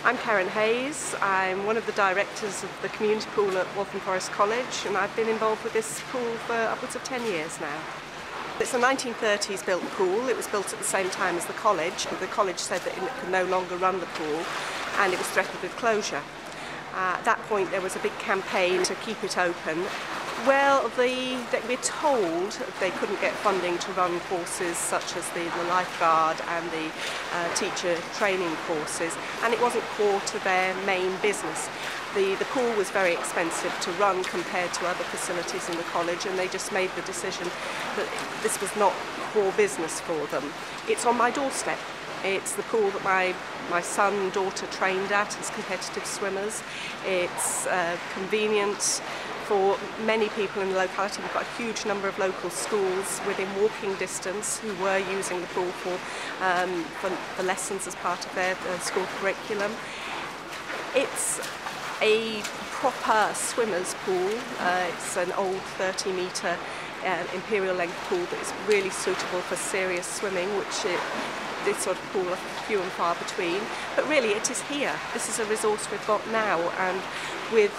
I'm Karen Hayes. I'm one of the directors of the community pool at Waltham Forest College, and I've been involved with this pool for upwards of 10 years now. It's a 1930s built pool. It was built at the same time as the college. The college said that it could no longer run the pool and it was threatened with closure. At that point there was a big campaign to keep it open. Well, we're told they couldn't get funding to run courses such as the lifeguard and the teacher training courses, and it wasn't core to their main business. The pool was very expensive to run compared to other facilities in the college, and they just made the decision that this was not core business for them. It's on my doorstep. It's the pool that my son and daughter trained at as competitive swimmers. It's convenient for many people in the locality. We've got a huge number of local schools within walking distance who were using the pool for lessons as part of their school curriculum. It's a proper swimmer's pool. It's an old 30-metre imperial length pool that is really suitable for serious swimming, which this sort of pool are few and far between. But really it is here. This is a resource we've got now, and with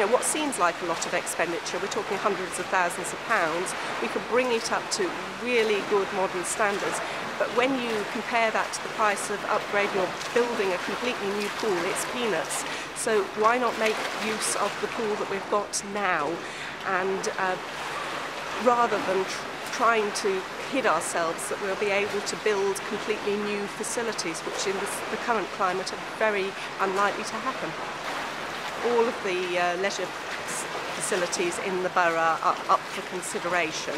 what seems like a lot of expenditure, we're talking hundreds of thousands of pounds, we could bring it up to really good modern standards. But when you compare that to the price of upgrading or building a completely new pool, it's peanuts. So why not make use of the pool that we've got now, and rather than trying to kid ourselves that we'll be able to build completely new facilities, which in the current climate are very unlikely to happen. All of the leisure facilities in the borough are up for consideration,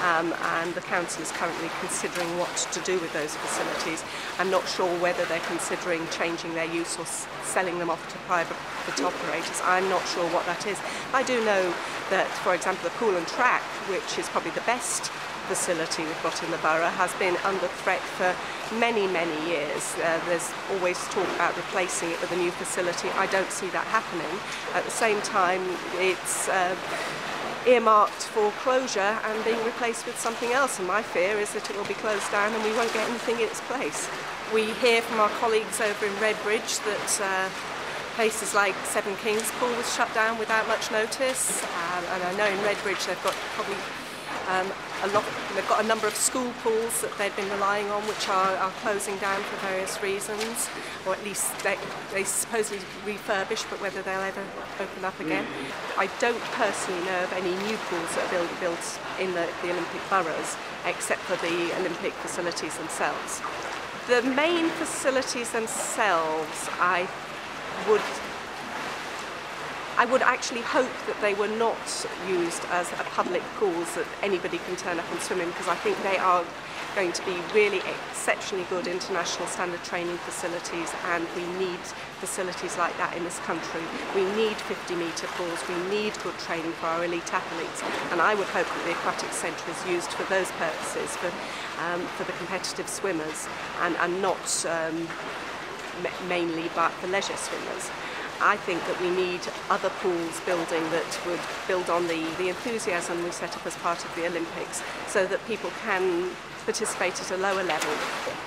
and the council is currently considering what to do with those facilities. I'm not sure whether they're considering changing their use or selling them off to private operators. I'm not sure what that is. I do know that, for example, the pool and track, which is probably the best facility we've got in the borough, has been under threat for many years. There's always talk about replacing it with a new facility. I don't see that happening. At the same time, it's earmarked for closure and being replaced with something else, and my fear is that it will be closed down and we won't get anything in its place. We hear from our colleagues over in Redbridge that places like Seven Kings Pool was shut down without much notice, and I know in Redbridge they've got probably they've got a number of school pools that they've been relying on which are closing down for various reasons, or at least they supposedly refurbish, but whether they'll ever open up again. I don't personally know of any new pools that are built in the Olympic boroughs, except for the Olympic facilities themselves. The main facilities themselves, I would actually hope that they were not used as a public pools that anybody can turn up and swim in, because I think they are going to be really exceptionally good international standard training facilities, and we need facilities like that in this country. We need 50-metre pools, we need good training for our elite athletes, and I would hope that the aquatic centre is used for those purposes, for the competitive swimmers, and not mainly but for leisure swimmers. I think that we need other pools building that would build on the enthusiasm we set up as part of the Olympics, so that people can participate at a lower level.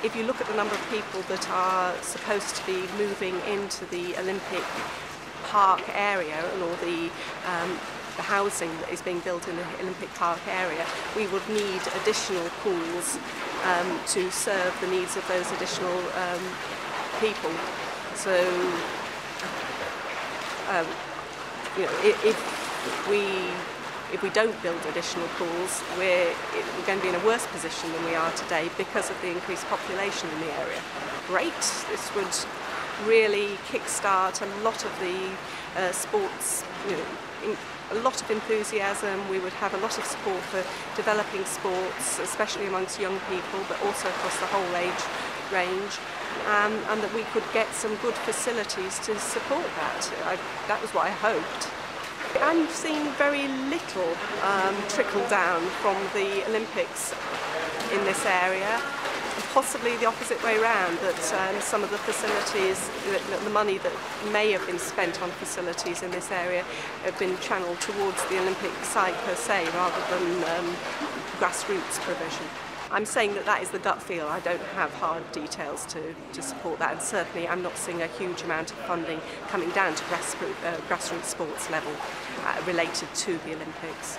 If you look at the number of people that are supposed to be moving into the Olympic Park area, or the housing that is being built in the Olympic Park area, we would need additional pools to serve the needs of those additional people. So if we don't build additional pools, we're going to be in a worse position than we are today because of the increased population in the area. Great, this would really kickstart a lot of the sports, a lot of enthusiasm. We would have a lot of support for developing sports, especially amongst young people, but also across the whole age range. And that we could get some good facilities to support that. That was what I hoped. I'm seeing very little trickle down from the Olympics in this area. Possibly the opposite way around, that some of the facilities, the money that may have been spent on facilities in this area have been channeled towards the Olympic site per se, rather than grassroots provision. I'm saying that that is the gut feel. I don't have hard details to support that, and certainly I'm not seeing a huge amount of funding coming down to grassroots sports level related to the Olympics.